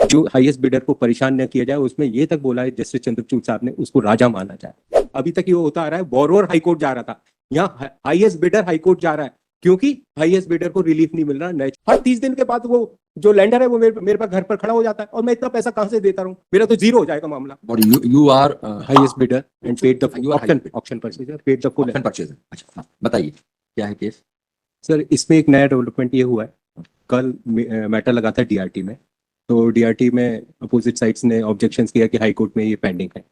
जो highest bidder को परेशान न किया जाए, उसमें ये तक बोला है जस्टिस चंद्रचूड़ साहब ने, उसको राजा माना जाए। अभी तक ये होता आ रहा है, बोरोवर हाईकोर्ट जा रहा था, यहाँ हाईएस्ट बिडर हाईकोर्ट जा रहा है, क्योंकि हाईएस्ट बिडर को रिलीफ नहीं मिल रहा। हर 30 दिन के बाद वो जो लैंडर है वो मेरे पास घर पर खड़ा हो जाता है, और मैं इतना पैसा कहां से देता रहूं, मेरा तो जीरो हो जाएगा मामला। और you are highest bidder and paid the You are option purchaser, paid the full option purchaser. अच्छा बताइए क्या है केस? सर, इसमें एक नया डेवलपमेंट ये हुआ है, कल मैटर लगा था डीआरटी में, तो डीआरटी में अपोजिट साइड्स ने ऑब्जेक्शंस किया कि हाई कोर्ट में ये पेंडिंग है।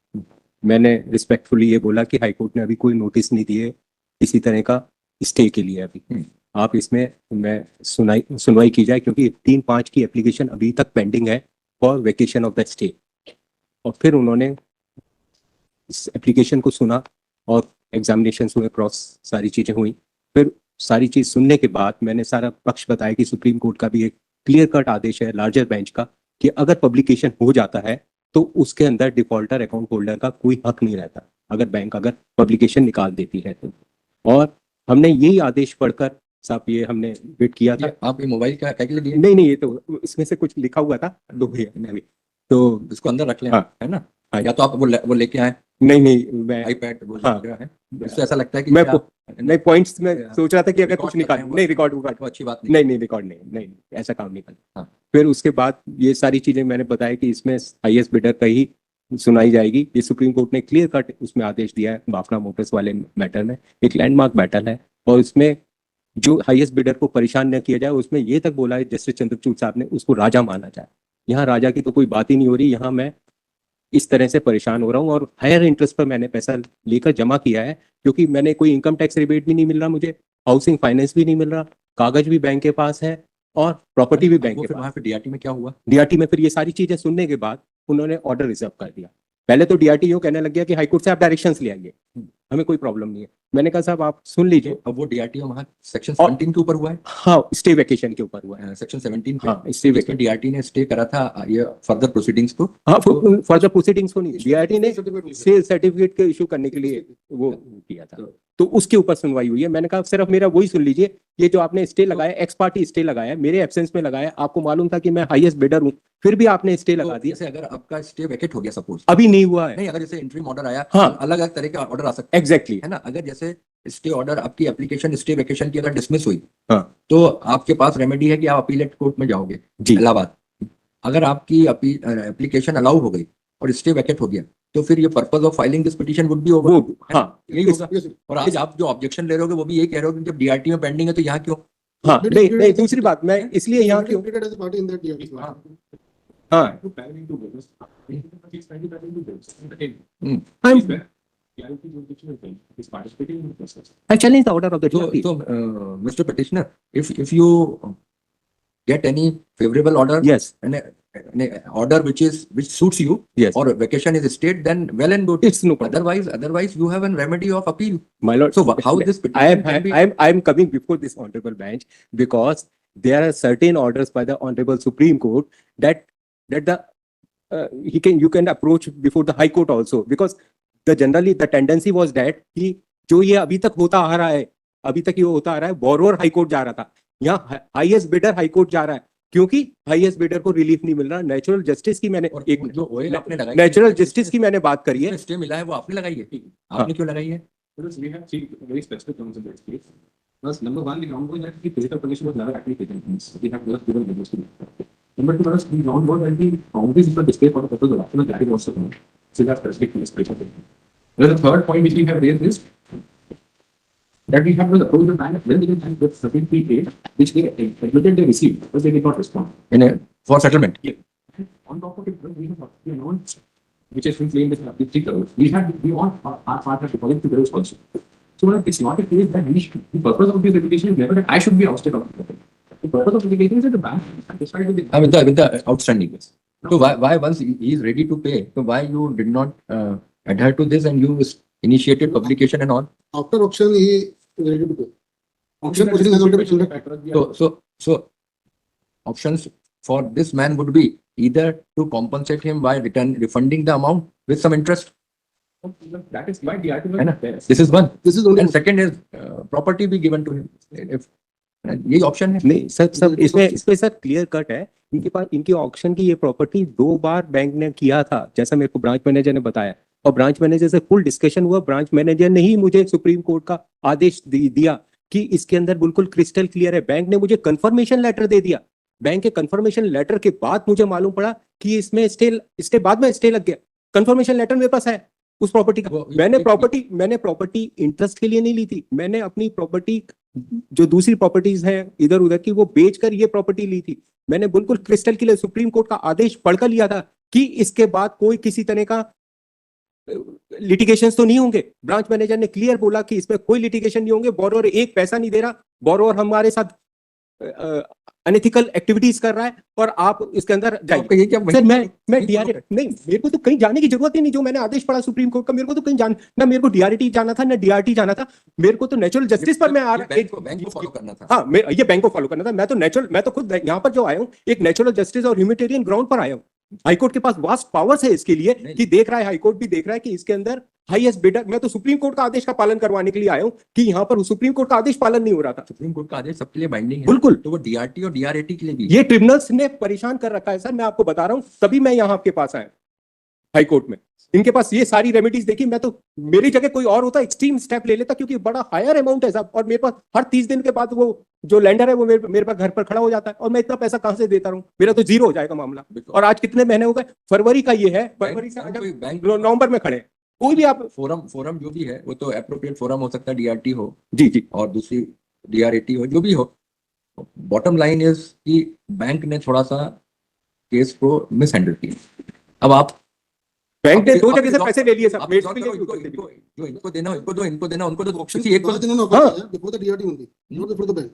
मैंने रिस्पेक्टफुली ये बोला कि हाई कोर्ट ने अभी कोई नोटिस नहीं दिए इसी तरह का स्टे के लिए अभी। आप इसमें मैं सुनवाई की जाए, क्योंकि 3/5 की एप्लीकेशन अभी तक पेंडिंग है for vacation of the stay. और फिर उन्होंने इस एप्लीकेशन को सुना और एग्जामिनेशन हुए, क्रॉस सारी चीज़ें हुई। फिर सारी चीज़ सुनने के बाद मैंने सारा पक्ष बताया कि सुप्रीम कोर्ट का भी एक क्लियर कट आदेश है लार्जर बेंच का कि अगर पब्लिकेशन हो जाता है तो उसके अंदर डिफॉल्टर अकाउंट होल्डर का कोई हक नहीं रहता, अगर बैंक अगर पब्लिकेशन निकाल देती है तो। और हमने यही आदेश पढ़कर साहब ये हमने वेट किया था। आप ये मोबाइल क्या के लिए दिए? नहीं, ये तो इसमें से कुछ लिखा हुआ था, दो भैया तो इसको अंदर रख लें। हाँ, है ना? या तो आप वो लेके आए। नहीं मैं आईपैड वो हाँ, है। इससे ऐसा लगता है कि मैं पॉइंट्स में सोच रहा था कि अगर कुछ निकाल, नहीं रिकॉर्ड तो अच्छी बात नहीं, रिकॉर्ड नहीं, ऐसा काम नहीं करना। हाँ। फिर उसके बाद ये सारी चीजें मैंने बताया कि इसमें हाईएस्ट बिडर का ही सुनाई जाएगी। ये सुप्रीम कोर्ट ने क्लियर कट उसमें आदेश दिया है। बाफना मोटर्स वाले मैटर में एक लैंडमार्क बैटल है, और इसमें जो हाईएस्ट बिडर को परेशान न किया जाए, उसमें ये तक बोला है जस्टिस चंद्रचूड़ साहब ने, उसको राजा माना जाए। यहाँ राजा की तो कोई बात ही नहीं हो रही, यहाँ मैं इस तरह से परेशान हो रहा हूँ, और हायर इंटरेस्ट पर मैंने पैसा लेकर जमा किया है, क्योंकि मैंने कोई इनकम टैक्स रिबेट भी नहीं मिल रहा, मुझे हाउसिंग फाइनेंस भी नहीं मिल रहा, कागज भी बैंक के पास है और प्रॉपर्टी भी बैंक के पास। वहाँ पे डीआरटी में क्या हुआ? डीआरटी में फिर ये सारी चीजें सुनने के बाद उन्होंने ऑर्डर रिजर्व कर दिया। पहले तो डीआरटी यूं कहने लग गया कि हाईकोर्ट से आप डायरेक्शंस ले आइए, हमें कोई प्रॉब्लम नहीं है। मैंने कहा साहब आप सुन लीजिए। अब वो डीआरटी वहाँ सेक्शन 17 के ऊपर हुआ है। हाँ, स्टे वेकेशन के ऊपर हुआ है, सेक्शन 17 पे। हाँ, स्टे वेकेशन। डीआरटी ने स्टे करा था ये फर्दर प्रोसीडिंग्स को। हाँ, फर्दर प्रोसीडिंग्स को नहीं, डीआरटी ने सेल सर्टिफिकेट के इशू करने के लिए वो किया था, तो उसके ऊपर सुनवाई हुई है। मैंने कहा सिर्फ मेरा वही सुन लीजिए, ये जो आपने स्टे लगाया, एक्स पार्टी स्टे लगाया, मेरे एब्सेंस में लगाया, आपको मालूम था कि मैं हाईएस्ट बिडर हूँ, फिर भी आपने स्टे लगा दिया। जैसे अगर आपका स्टे वेकेट हो गया सपोज, अभी नहीं हुआ है, नहीं अगर जैसे इंटरिम ऑर्डर आया, हाँ, अलग अलग तरह के ऑर्डर आ सकते हैं। एग्जैक्टली है ना? अगर जैसे स्टे ऑर्डर आपकी एप्लीकेशन स्टे वेकेशन की अगर डिसमिस हुई, हाँ, तो आपके पास रेमेडी है कि आप अपीलेट कोर्ट में जाओगे इलाहाबाद। अगर आपकी एप्लीकेशन अलाउ हो गई और स्टे वेकेट हो गया, तो फिर ये purpose of filing this petition would be over. हाँ, यही होगा। और आज आप जो ऑब्जेक्शन ले रहे हो वो भी यही कह रहे हो कि जब डीआरटी में पेंडिंग है तो यहाँ क्यों? हाँ, नहीं दूसरी बात मैं इसलिए यहाँ क्यों, हाँ, I challenge the order of the DRT. So, Mr. Petitioner, if you get any favorable order, yes, an order which suits you, yes, or vacation is stayed, then well and good. It's no problem. Otherwise you have a remedy of appeal. My lord, so how this petition I am coming before this honorable bench because there are certain orders by the honorable Supreme Court that the you can approach before the High Court also, because generally the tendency was that कि जो ये अभी तक होता आ रहा है, अभी तक ये होता आ रहा है, बोरोवर हाई कोर्ट जा रहा था, यहाँ हाईएस्ट बिडर हाई कोर्ट जा रहा है, क्योंकि हाईएस्ट बिडर को रिलीफ नहीं मिल रहा। नेचुरल जस्टिस की मैंने नेचुरल जस्टिस की मैंने बात करी है, स्टे मिला है वो आपने लगाई है, आपने क्यों लगाई है? Number one, the ground was that the physical condition was never actually taken. We have just given notice to it. Number two, the ground was that the boundaries were displayed for the purpose of action, that is also known. So that's specific to this patient. The third point which we have raised is that we have to approach the bank when they didn't have the sufficiently paid, which they admitted they received, because they did not respond. For settlement. Yeah. On top of it, we have known, which has been claimed as 3 crores. We want our part of deposit 2 crores also. So it's not a case that the purpose of this application is never that I should be ousted of the company. The purpose of the application is that the bank is satisfied with the outstanding bills. So why once he is ready to pay, so why you did not adhere to this and you initiated publication and all? After auction, he is ready to pay. Auction proceeding has already been conducted. So options for this man would be either to compensate him by refunding the amount with some interest. That is why DRT was there. This is one. This is only. And second is property be given to him. If यही option है। नहीं sir, सब इसमें sir clear cut है, इनके पास इनकी auction की ये प्रॉपर्टी 2 बार बैंक ने किया था, जैसा मेरे को ब्रांच मैनेजर ने बताया, और ब्रांच मैनेजर से फुल डिस्कशन हुआ। ब्रांच मैनेजर ने ही मुझे सुप्रीम कोर्ट का आदेश दिया कि इसके अंदर बिल्कुल क्रिस्टल क्लियर है। बैंक ने मुझे कंफर्मेशन लेटर दे दिया। बैंक के कंफर्मेशन लेटर के बाद मुझे मालूम पड़ा कि इसमें स्टे बाद में स्टे लग गया। कंफर्मेशन लेटर मेरे पास है उस प्रॉपर्टी का। मैंने प्रॉपर्टी इंटरेस्ट के लिए नहीं ली थी, मैंने अपनी प्रॉपर्टी जो दूसरी प्रॉपर्टीज हैं इधर उधर की वो बेचकर ये प्रॉपर्टी ली थी। मैंने बिल्कुल क्रिस्टल क्लियर सुप्रीम कोर्ट का आदेश पढ़कर लिया था कि इसके बाद कोई किसी तरह का लिटिगेशन तो नहीं होंगे। ब्रांच मैनेजर ने क्लियर बोला कि इसमें कोई लिटिगेशन नहीं होंगे, बोरोवर एक पैसा नहीं दे रहा, बोरोवर हमारे साथ अनएथिकल एक्टिविटीज कर रहा है और आप इसके अंदर जाइए। ये क्या सर मैं डीआरटी नहीं, मेरे को तो कहीं जाने की जरूरत ही नहीं। जो मैंने आदेश पढ़ा सुप्रीम कोर्ट का, मेरे को तो कहीं ना मेरे को डीआरटी जाना था ना डीआरटी जाना था। मेरे को तो नेचुरल जस्टिस पर मैं आ रहा, बैंक को फॉलो करना था। हाँ ये बैंक को फॉलो करना था। मैं तो खुद यहाँ पर जो आया हूँ एक नेचुरल जस्टिस और ह्यूमैनिटेरियन ग्राउंड पर आया हूँ। हाईकोर्ट के पास वास्ट पावर्स है इसके लिए कि देख रहा है, हाईकोर्ट भी देख रहा है कि इसके अंदर हाईएस्ट बिडर। मैं तो सुप्रीम कोर्ट का आदेश का पालन करवाने के लिए आया हूं कि यहाँ पर सुप्रीम कोर्ट का आदेश पालन नहीं हो रहा था। सुप्रीम कोर्ट का आदेश सबके लिए बाइंडिंग है, बिल्कुल। तो वो डीआरटी और डीआरएटी के लिए भी ये ट्रिब्यूनल्स ने परेशान कर रखा है सर, मैं आपको बता रहा हूं, तभी मैं यहाँ आपके पास आया हाईकोर्ट में। इनके पास ये सारी रेमेडीज देखी। मैं तो मेरी जगह कोई और होता एक्सट्रीम स्टेप ले लेता, क्योंकि बड़ा हायर अमाउंट है साहब, और मेरे पास हर 30 दिन के बाद वो जो लैंडर है वो मेरे पास घर पर खड़ा हो जाता है, और मैं इतना पैसा कहां से देता रहूं, मेरा तो जीरो हो जाएगा मामला। और आज कितने महीने हो गए, फरवरी का ये है, फरवरी से बैंक नवंबर में खड़े। कोई भी आप फोरम जो भी है वो तो एप्रोप्रिएट फोरम हो सकता है, डीआरटी हो जी और दूसरी डीआरएटी हो, जो भी हो। बॉटम लाइन इज कि बैंक ने थोड़ा सा केस को मिस हैंडल किया। अब आप बैंक ने 2 जगह से पैसे ले लिए सब, जो इनको देना इनको दो, इनको देना उनको दो, किसी एक को before the DRT only, not before the bank.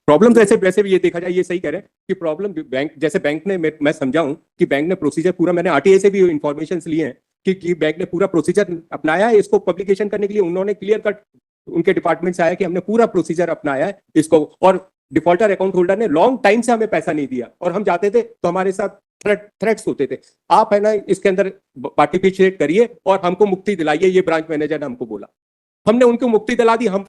Problem तो ऐसे वैसे भी ये देखा जाए, ये सही कह रहे हैं कि प्रॉब्लम बैंक जैसे बैंक ने, मैं समझाऊं कि बैंक ने प्रोसीजर पूरा, मैंने आरटीआई से भी इंफॉर्मेशन लिए हैं कि बैंक ने पूरा प्रोसीजर अपनाया है इसको पब्लिकेशन करने के लिए। उन्होंने क्लियर कट उनके डिपार्टमेंट से आया कि हमने पूरा प्रोसीजर अपनाया है इसको, और डिफॉल्टर अकाउंट होल्डर ने लॉन्ग टाइम से हमें पैसा नहीं दिया, और हम जाते थे तो हमारे साथ थ्रेट्स होते थे, आप है ना इसके अंदर पार्टिसिपेट करिए और हमको मुक्ति दिलाइए। ये ब्रांच मैनेजर ने हमको बोला, हमने उनको मुक्ति दिला दी। हम